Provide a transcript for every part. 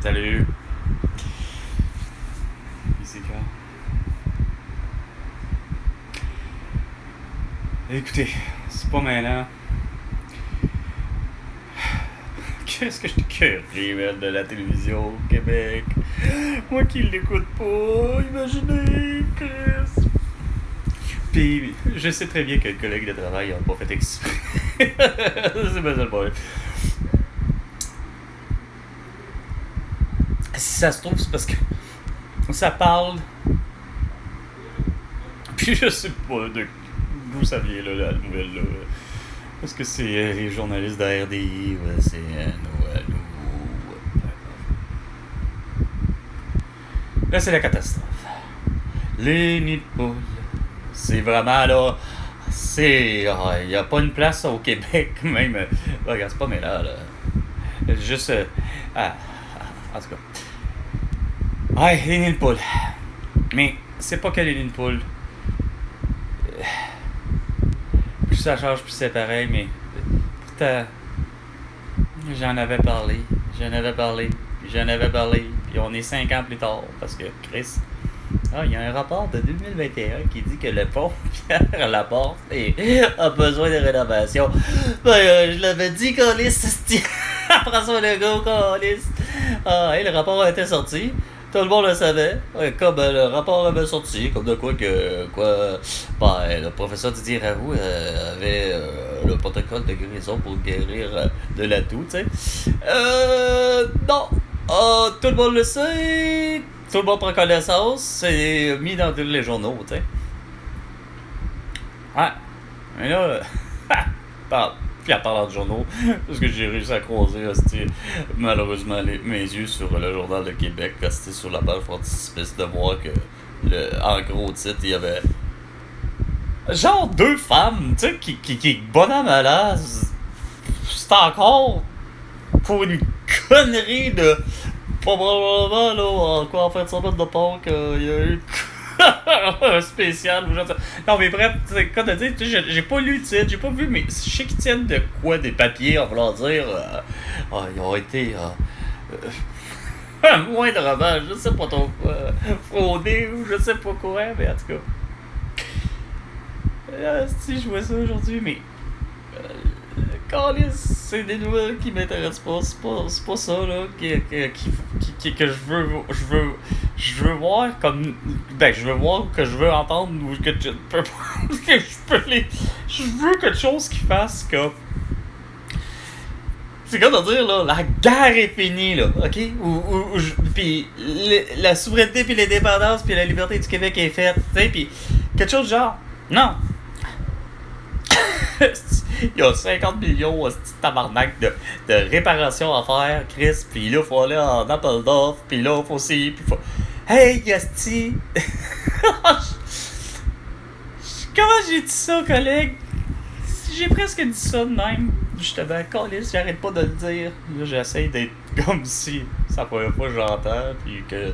Salut. Ici quoi? Écoutez, c'est pas maintenant. Qu'est-ce que je t'ai curé, man, de la télévision au Québec? Moi qui l'écoute pas, imaginez, Chris. Puis, je sais très bien que les collègues de travail n'ont pas fait exprès. C'est pas ça le problème. Si ça se trouve, c'est parce que ça parle. Puis je sais pas d'où ça vient, là, la nouvelle, là. Est-ce que c'est les journalistes de la RDI ou c'est là, c'est la catastrophe. Les nids de poules. C'est vraiment là. C'est. Il n'y a pas une place au Québec, même. Regarde, c'est pas mais là. Juste. En tout cas. Ouais, les nids de poules. Mais c'est pas que les nids de poules. Plus ça change, plus c'est pareil, mais. Pourtant. J'en avais parlé. Puis on est 5 ans plus tard. Parce que Chris. Il y a un rapport de 2021 qui dit que le pont Pierre-Laporte a besoin de rénovation. Je l'avais dit, Colis. François Legault, Colis. Le rapport a été sorti. Tout le monde le savait. Comme le rapport avait sorti, comme de quoi que. Le professeur Didier Raoult avait le protocole de guérison pour guérir de la toux, tu sais. Non. Tout le monde le sait. Tout le monde prend connaissance. C'est mis dans tous les journaux, tu sais. Ouais. Mais là. Puis en parlant de journaux, parce que j'ai réussi à croiser malheureusement mes yeux sur le Journal de Québec, sur la page frontispice, de voir que en gros titre, il y avait genre 2 femmes, tu sais, qui bonhomme à l'âge. C'est encore pour une connerie de probablement là en fin de semaine de Pâques, il y a eu un spécial ou genre ça. Non mais bref, quand t'as dit, j'ai pas lu le titre, j'ai pas vu, mais je sais qu'ils tiennent de quoi des papiers en voulant dire ils ont été moindrement, je sais pas trop fraudés ou je sais pas quoi, mais en tout cas si je vois ça aujourd'hui, mais c'est des nouvelles qui m'intéressent pas. C'est pas ça là que je veux voir comme je veux voir que je veux entendre ou que je peux pas que je veux quelque chose qui fasse comme c'est comme de dire là la guerre est finie là, ok, puis la souveraineté puis l'indépendance puis la liberté du Québec est faite, tu sais, puis quelque chose genre non. Il y a 50 millions de tabarnak de réparations à faire, Chris, pis là, faut aller en appel d'offres, pis là, faut aussi, pis faut. Hey, Yasti! Comment j'ai dit ça, collègue? J'ai presque dit ça de même. Justement, Colis, j'arrête pas de le dire. Là, j'essaie d'être comme si c'est la première fois que j'entends, pis que.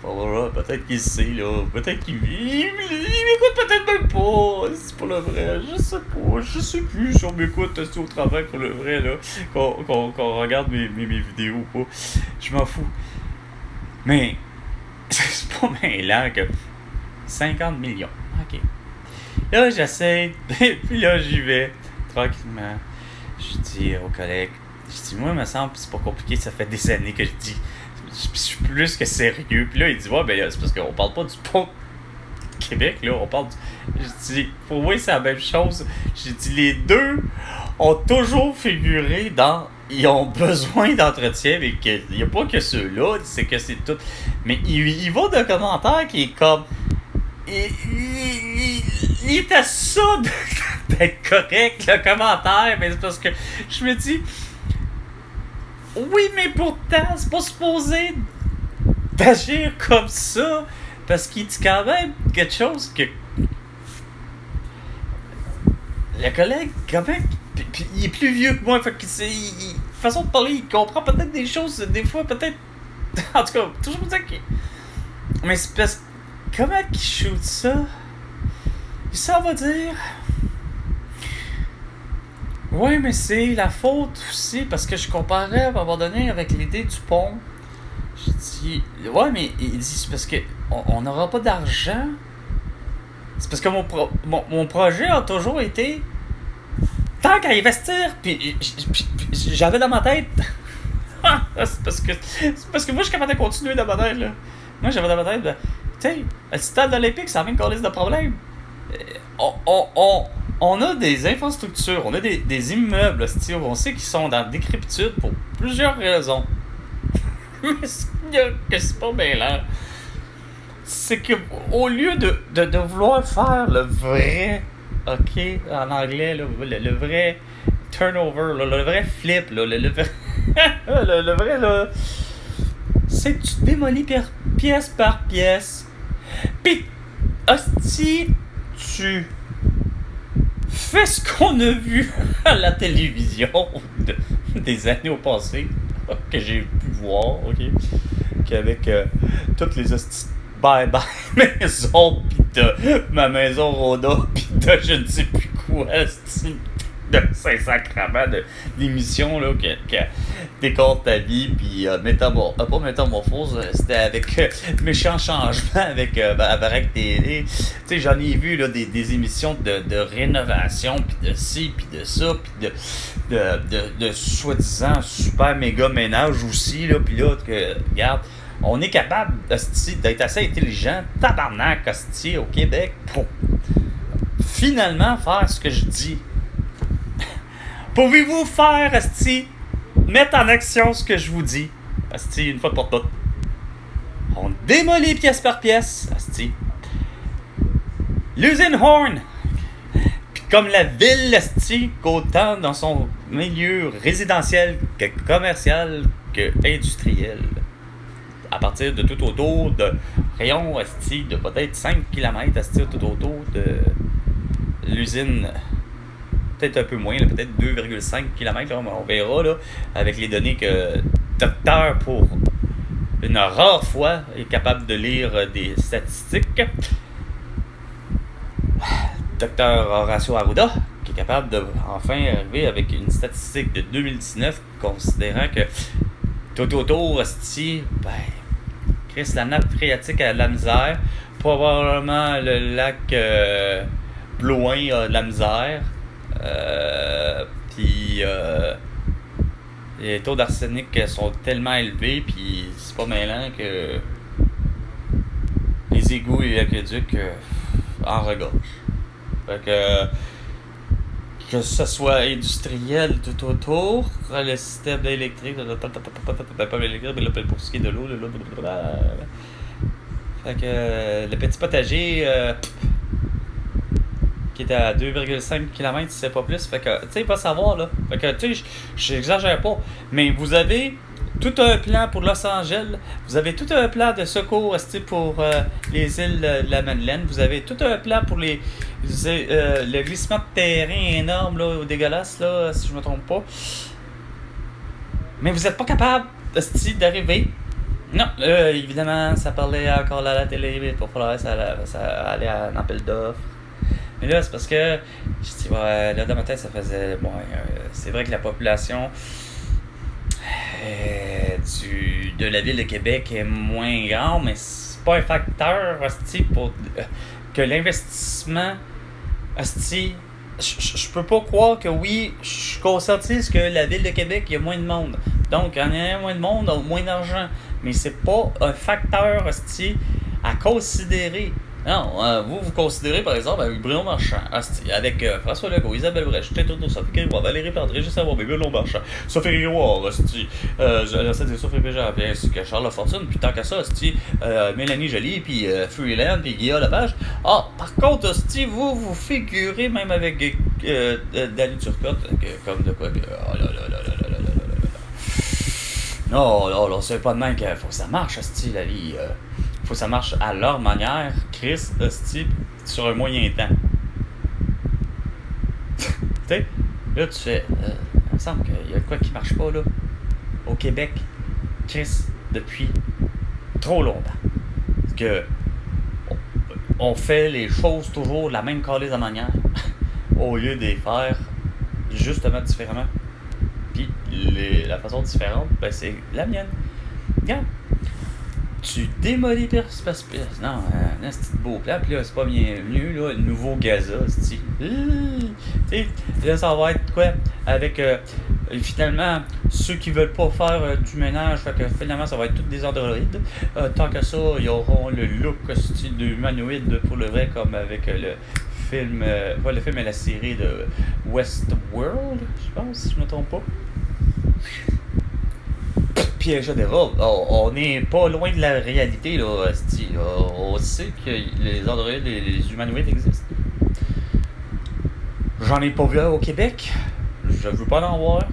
Peut-être qu'il sait, là. Peut-être qu'il m'écoute peut-être même pas. C'est pour le vrai. Je sais pas. Je sais plus si on m'écoute au travail pour le vrai, là. Qu'on regarde mes vidéos ou pas. Je m'en fous. Mais c'est pas mêlant que 50 millions. Ok. Là, j'essaie. Puis là, j'y vais. Tranquillement. Je dis aux collègues. Je dis, moi, il me semble que c'est pas compliqué. Ça fait des années que je dis. Je suis plus que sérieux. Puis là, il dit, ouais, ben là, c'est parce qu'on parle pas du pont Québec, là, on parle du. Je dis, pour moi, c'est la même chose. J'ai dit, les deux ont toujours figuré dans. Ils ont besoin d'entretien, mais qu'il n'y a pas que ceux-là, c'est que c'est tout. Mais il va d'un commentaire qui est comme. Il était ça d'être correct, le commentaire, mais c'est parce que je me dis. Oui, mais pourtant, c'est pas supposé d'agir comme ça, parce qu'il dit quand même quelque chose que le collègue, quand même, pis il est plus vieux que moi, fait que façon de parler, il comprend peut-être des choses, des fois, peut-être, en tout cas, toujours pour dire que, mais c'est parce que, comment qu'il shoot ça, ça va dire, ouais, mais c'est la faute aussi, parce que je comparais à un moment donné avec l'idée du pont. Je dis, ouais, mais il dit, c'est parce que on n'aura pas d'argent. C'est parce que mon projet a toujours été tant qu'à investir. Puis j'avais dans ma tête. c'est parce que moi, je suis capable de continuer dans ma tête, là. Moi, j'avais dans ma tête, tu sais, le stade olympique, ça a même calice de problème. On a des infrastructures, on a des immeubles, on sait qu'ils sont dans décrépitude pour plusieurs raisons. Mais ce que c'est pas bien là, c'est que au lieu de vouloir faire le vrai, ok, en anglais, là, le vrai turnover, là, le vrai flip, là, le vrai, le vrai, là, c'est que tu démolis pièce par pièce. Pis, hostie, tu fais ce qu'on a vu à la télévision des années au passé, que j'ai pu voir, ok, qu'avec toutes les hosties bye-bye maison, pis de ma maison Rhoda, pis de je ne sais plus quoi, hostie, de Saint-Sacrement, d'émissions, là, que décore ta vie, pis pas métamorphose, c'était avec méchant changement, avec télé. Tu sais, j'en ai vu, là, des émissions de rénovation, pis de ci, pis de ça, pis de soi-disant super méga ménage aussi, là, pis là, que, regarde, on est capable, hostie, d'être assez intelligent, tabarnak, hostie, au Québec, pour finalement faire ce que je dis. Pouvez-vous faire, asti, mettre en action ce que je vous dis, asti, une fois pour toutes. On démolit pièce par pièce, asti. L'usine Horn, puis comme la ville, asti, qu'autant dans son milieu résidentiel que commercial que industriel, à partir de tout autour de rayons, asti, de peut-être 5 km, asti, tout autour de l'usine. Peut-être un peu moins, là, peut-être 2,5 km, là, on verra, là, avec les données que Docteur, pour une rare fois, est capable de lire des statistiques. Docteur Horacio Arruda, qui est capable de enfin arriver avec une statistique de 2019, considérant que tout autour, hostie, Chris, la nappe phréatique a de la misère, probablement le lac Blouin a de la misère. Puis les taux d'arsenic sont tellement élevés, puis c'est pas mêlant que les égouts et l'aqueduc en regorgent. Fait que ce soit industriel tout autour, le système électrique, pour ce qui est de l'eau, fait que le petit potager qui est à 2,5 km, si c'est pas plus. Fait que, tu sais, pas savoir, là. Fait que, tu sais, j'exagère pas. Mais vous avez tout un plan pour Los Angeles. Vous avez tout un plan de secours, pour les îles de la Madeleine. Vous avez tout un plan pour le glissement de terrain énorme, là, dégueulasse, là, si je me trompe pas. Mais vous êtes pas capable, d'arriver. Non, évidemment, ça parlait encore là à la télé, mais pour falloir ça allait en appel d'offres. Mais là, c'est parce que, je dis, ouais, là, dans ma tête, ça faisait, bon, c'est vrai que la population de la ville de Québec est moins grande, mais c'est pas un facteur, hostie, pour que l'investissement, hostie, je peux pas croire que oui, je conscientise que la ville de Québec, il y a moins de monde. Donc, quand il y a moins de monde, on a moins d'argent. Mais c'est pas un facteur, hostie, à considérer. Non, vous considérez par exemple avec Bruno Marchand, avec François Legault, Isabelle Brèche, Sophie Grégoire, Valérie Plante, Juste Savoir, Bruno Marchand, Sophie Grégoire, Sophie Péjard, puis ainsi que Charles Lafortune, puis tant qu'à ça, Mélanie Joly, puis Freeland, puis Guillaume Lepage. Ah, par contre, vous figurez même avec Dany Turcotte, comme de quoi, oh là là là là là là là là là. Non, c'est pas de même qu'il faut que ça marche, la vie. Faut que ça marche à leur manière, Chris, sur un moyen temps. Tu sais, là tu fais, il me semble qu'il y a quoi qui marche pas là, au Québec, Chris, depuis trop longtemps. Parce que on fait les choses toujours de la même calice de manière, au lieu de les faire justement différemment. Puis la façon différente, c'est la mienne. Regarde. Tu démolis Perspire. Non, c'est un beau plan. Puis là, c'est pas bienvenu, là, le nouveau Gaza, c'est là, ça va être quoi? Avec finalement ceux qui veulent pas faire du ménage, fait que finalement ça va être tous des androïdes. Tant que ça, ils auront le look style de humanoïde pour le vrai, comme avec le film, pas le film mais la série de Westworld, je pense, si je me trompe pas. Piège des robes. On n'est pas loin de la réalité, là, asti. On sait que les androïdes et les humanoïdes existent. J'en ai pas vu au Québec. Je veux pas en voir.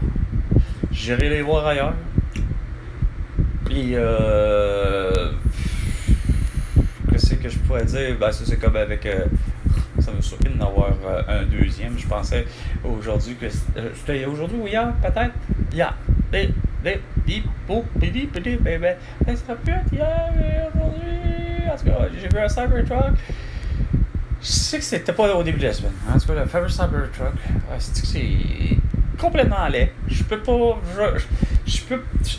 J'irai les voir ailleurs. Puis, qu'est-ce que je pourrais dire? Ben, ça, c'est comme avec. Ça me surpris d'en avoir un deuxième. Je pensais aujourd'hui que. C'était aujourd'hui ou hier, peut-être? Hier. Ça sera plus hier, aujourd'hui. En tout cas, j'ai vu un Cybertruck. Je sais que c'était pas au début de la semaine. En tout cas, le fameux Cybertruck, c'est complètement laid. Je peux pas.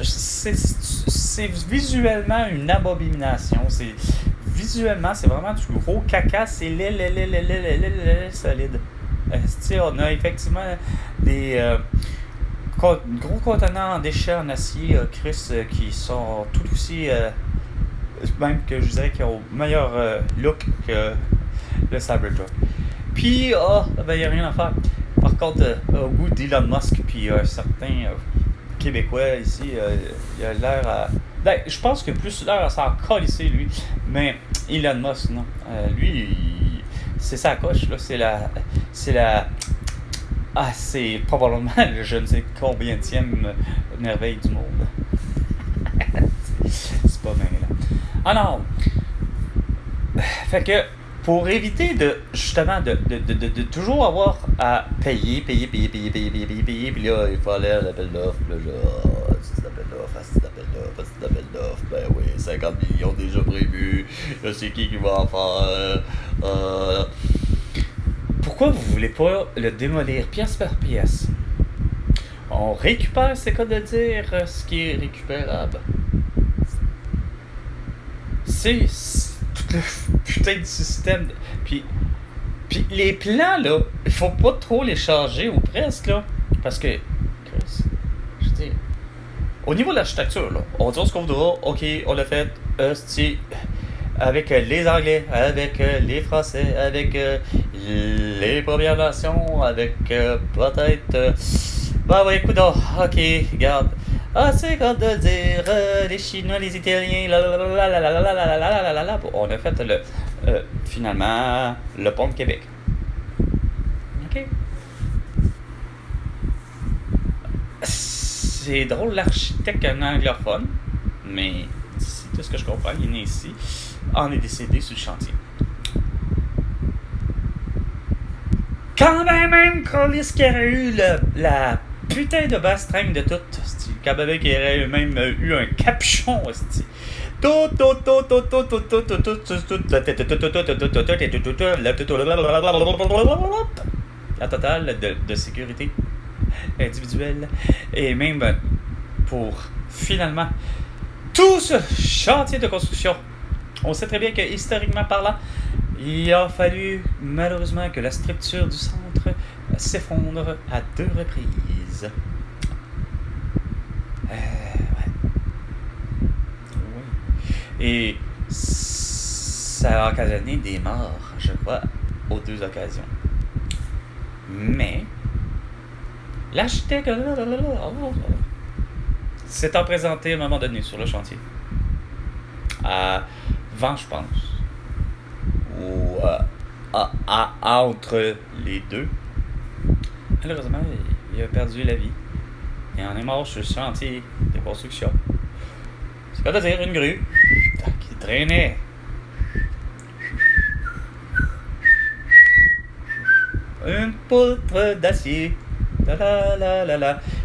C'est visuellement une abomination. Visuellement, c'est vraiment du gros caca. C'est laid, solide. On a effectivement des. Gros contenants en déchets en acier, Chris, qui sont tout aussi, même que je dirais, qui ont meilleur look que le Cybertruck. Puis, ben, il n'y a rien à faire. Par contre, au goût d'Elon Musk, puis certains Québécois ici, il a l'air à. Ben, je pense que plus l'air à s'en colisser, lui. Mais Elon Musk, non. C'est sa coche, là. C'est la. Ah, c'est probablement le je ne sais combienième merveille du monde. C'est pas mal, là. Ah non! Fait que, pour éviter de, justement, de toujours avoir à payer, puis là, il fallait l'appel d'offres, là, genre, c'est l'appel d'offres, ben oui, 50 millions déjà prévus, là, c'est qui va en faire, Pourquoi vous voulez pas le démolir pièce par pièce? On récupère, c'est quoi de dire ce qui est récupérable. C'est tout le putain de système. Puis les plans, là, il faut pas trop les changer ou presque, là. Parce que, je veux dire, au niveau de l'architecture, là, on dit ce qu'on voudra, ok, on l'a fait, avec les Anglais, avec les Français, avec les Premières Nations, avec peut-être. Bah ouais, écoute, ok, regarde. Ah, c'est quand de dire les Chinois, les Italiens, on a fait finalement le pont de Québec. Ok. C'est drôle, l'architecte un anglophone, mais d'ici tout ce que je comprends, il est né ici, en est décédé sur le chantier. Quand même, Collis qui aurait eu la putain de bastringue de tout, quand même qu'il aurait même eu un capuchon, la totale de sécurité individuelle, et même pour finalement tout ce chantier de construction. On sait très bien que historiquement parlant, il a fallu malheureusement que la structure du centre s'effondre à 2 reprises. Ouais. Et ça a occasionné des morts, je crois, aux 2 occasions. Mais l'architecte s'étant présenté à un moment donné sur le chantier, avant, je pense, ou entre les deux, malheureusement, il a perdu la vie. Et en est mort sur le chantier de construction. C'est quoi de dire une grue qui traînait. Une poutre d'acier.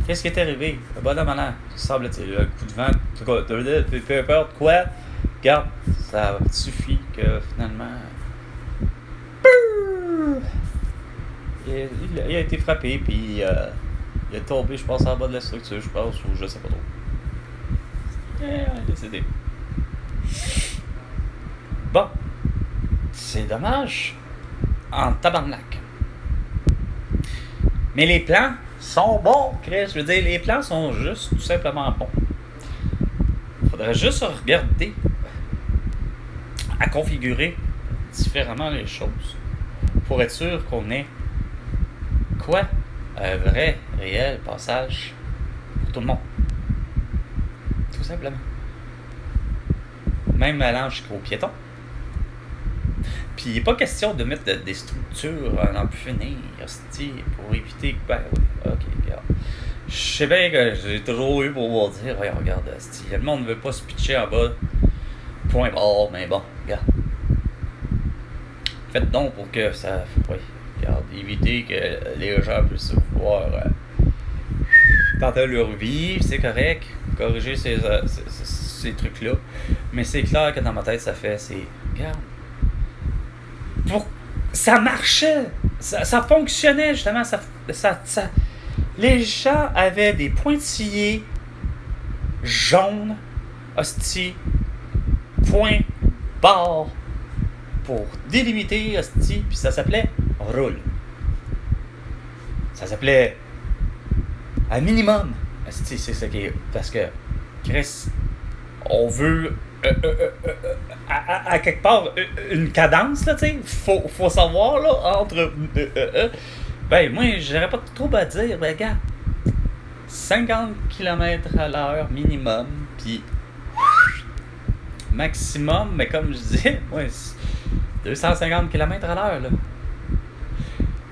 Qu'est-ce qui est arrivé? Le bonhomme en l'air, semble-t-il. Un coup de vent, peu importe quoi. Regarde, ça suffit que finalement. Il a été frappé, puis il est tombé, je pense, en bas de la structure, je pense, ou je sais pas trop. décédé. Bon, c'est dommage. En tabarnak. Mais les plans sont bons, Chris. Je veux dire, les plans sont juste tout simplement bons. Faudrait juste regarder à configurer différemment les choses pour être sûr qu'on ait quoi? Un vrai, réel passage pour tout le monde. Tout simplement. Même allant jusqu'aux piétons. Puis il n'est pas question de mettre des structures à n'en plus finir, pour éviter que. Ben oui, ok, regarde. Je sais bien que j'ai toujours eu pour vous dire, ouais, regarde, le monde ne veut pas se pitcher en bas. Point barre, mais bon, regarde. Faites donc pour que ça. Oui, regarde, éviter que les gens puissent voir tenter leur vie, c'est correct. Corriger ces trucs-là. Mais c'est clair que dans ma tête, ça fait, regarde. Ça marchait, ça fonctionnait justement, les gens avaient des pointillés jaunes, hostie, point barre pour délimiter, hostie, puis ça s'appelait roule. Ça s'appelait un minimum, hostie, c'est ça qui est, parce que Chris, on veut à quelque part une cadence, là, tu sais. Faut savoir, là, entre. Ben, moi, j'aurais pas trop à dire, ben, regarde. 50 km/h minimum, puis maximum, mais comme je disais, moi, 250 km/h, là.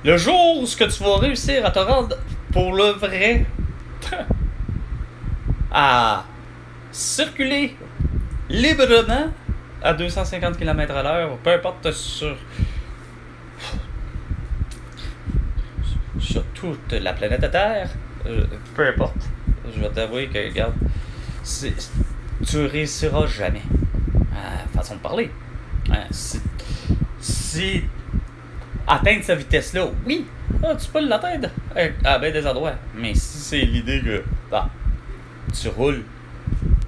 Le jour où ce que tu vas réussir à te rendre pour le vrai, à circuler librement à 250 km/h, peu importe sur toute la planète Terre, peu importe, je vais t'avouer que, regarde, tu réussiras jamais. Façon de parler. Si atteindre cette vitesse-là, oui, tu peux l'atteindre à bien des endroits, mais si c'est l'idée que tu roules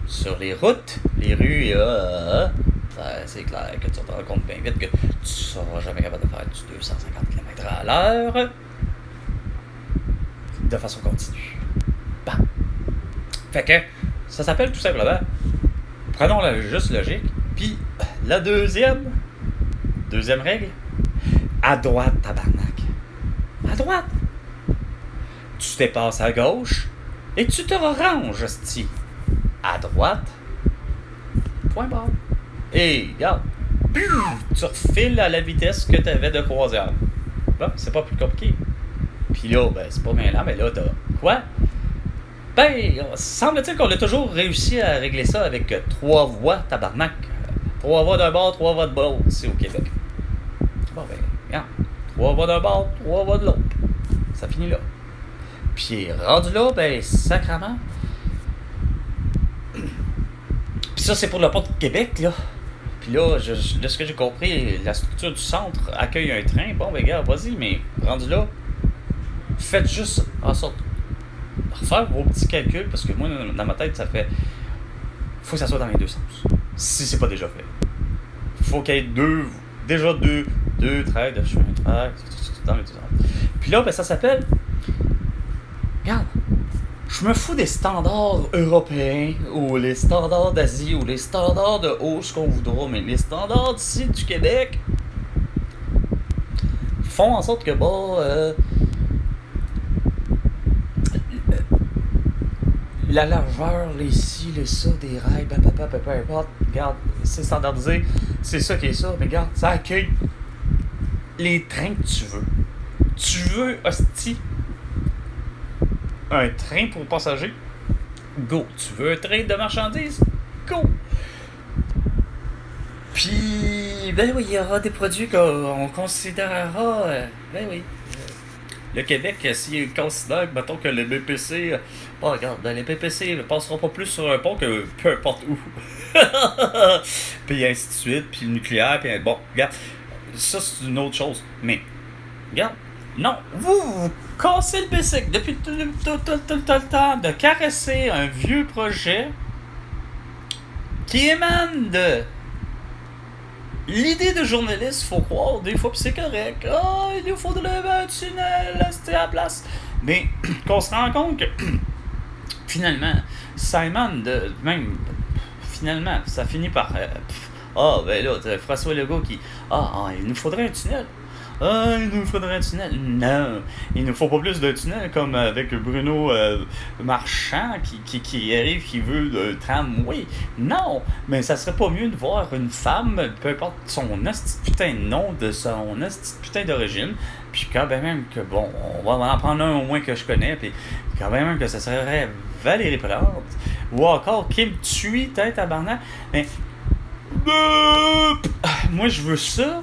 sur les routes, les rues, c'est clair que tu te rends compte bien vite que tu ne seras jamais capable de faire du 250 km/h de façon continue. Bah. Fait que ça s'appelle tout simplement, prenons la juste logique, puis la deuxième règle, à droite, tabarnak. À droite. Tu dépasses à gauche et tu te ranges, hostie. À droite, point barre. Et regarde, tu refiles à la vitesse que tu avais de croisière. Bon, c'est pas plus compliqué. Puis là, ben, c'est pas bien là, mais là, t'as quoi? Ben, semble-t-il qu'on a toujours réussi à régler ça avec 3 voies, tabarnak. 3 voies d'un bord, 3 voies de l'autre, ici au Québec. Bon, ben, regarde. 3 voies d'un bord, 3 voies de l'autre. Ça finit là. Puis rendu là, ben, sacrément. Puis ça, c'est pour le pont de Québec, là. Puis là, de ce que j'ai compris, la structure du centre accueille un train. Bon, ben, gars, vas-y, mais rendu là, faites juste en sorte de refaire vos petits calculs, parce que moi, dans ma tête, ça fait. Faut que ça soit dans les deux sens. Si c'est pas déjà fait. Faut qu'il y ait déjà deux traits de chemin de fer dans les deux sens. Puis là, ben, ça s'appelle. Regarde. Je me fous des standards européens, ou les standards d'Asie, ou les standards de haut, ce qu'on voudra, mais les standards d'ici du Québec font en sorte que, la largeur, les ci, les ça, des rails, peu importe, regarde, c'est standardisé, c'est ça qui est ça, mais regarde, ça accueille les trains que tu veux. Tu veux, hostie, un train pour passagers? Go. Tu veux un train de marchandises? Go. Puis, ben oui, il y aura des produits qu'on considérera, ben oui. Le Québec, s'il considère, mettons que les BPC, regarde, les BPC ne passeront pas plus sur un pont que peu importe où. Puis ainsi de suite, puis le nucléaire, puis bon, regarde, ça c'est une autre chose. Mais, regarde, non, vous cassez le bicycle depuis tout le temps de caresser un vieux projet qui émane de l'idée de journaliste, faut croire, des fois, pis c'est correct. Ah, il nous faudrait un tunnel, c'était à la place. Mais qu'on se rend compte que, finalement, ça émane de. Même, finalement, ça finit par. Ben là, t'as François Legault qui. Il nous faudrait un tunnel. Il nous faudrait un tunnel. Non, il nous faut pas plus de tunnel comme avec Bruno Marchand qui arrive, qui veut le tramway. Non, mais ça serait pas mieux de voir une femme, peu importe son putain de nom, de son putain d'origine, puis quand même que, bon, on va en prendre un au moins que je connais, puis quand même que ça serait Valérie Plante, ou encore Kim Thuy, tête à barnac. Mais moi je veux ça.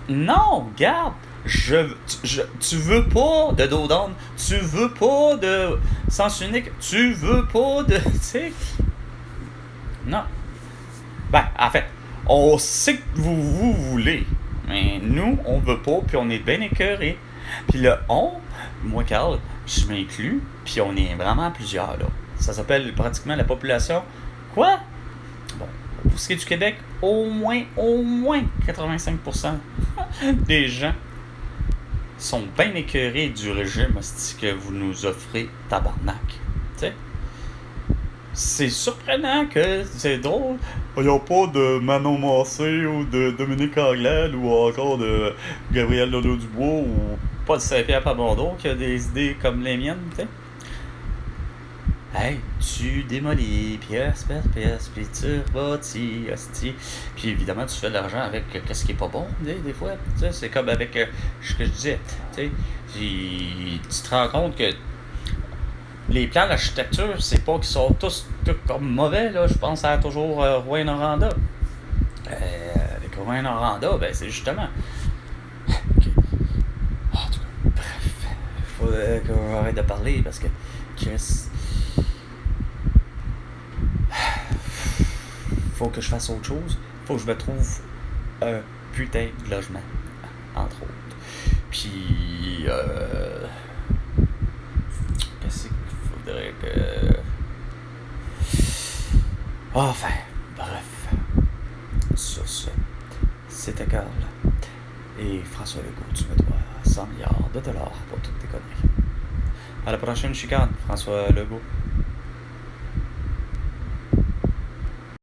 Non, regarde, tu veux pas de dos d'âne, tu veux pas de sens unique, tu veux pas de. Tu sais. Non. Ben, en fait, on sait que vous voulez, mais nous, on veut pas, puis on est bien écœurés. Puis le moi, Carl, je m'inclus, puis on est vraiment plusieurs, là. Ça s'appelle pratiquement la population. Quoi? Bon, pour ce qui est du Québec, au moins 85% des gens sont bien écœurés du régime que vous nous offrez, tabarnak. T'sais? C'est surprenant que c'est drôle. Il n'y a pas de Manon Massé ou de Dominique Anglade ou encore de Gabriel Nadeau-Dubois ou Paul Saint-Pierre Plamondon qui a des idées comme les miennes, t'sais. Hey, tu démolis, pièce, puis tu rebâtis, hostie. Puis évidemment, tu fais de l'argent avec ce qui est pas bon, des fois. Tu sais, c'est comme avec ce que je disais. Tu sais, tu te rends compte que les plans d'architecture, c'est pas qu'ils sont tous comme mauvais, là. Je pense à toujours Rouyn-Noranda. Avec Rouyn-Noranda, ben c'est justement. Okay. En tout cas, bref. Faudrait qu'on arrête de parler parce que Chris. Faut que je fasse autre chose. Faut que je me trouve un putain de logement, entre autres. Puis, qu'est-ce qu'il faudrait que. Enfin, bref. Sur ce, c'était Carl. Et François Legault, tu me dois 100 milliards de dollars pour toutes tes conneries. À la prochaine chicane, François Legault.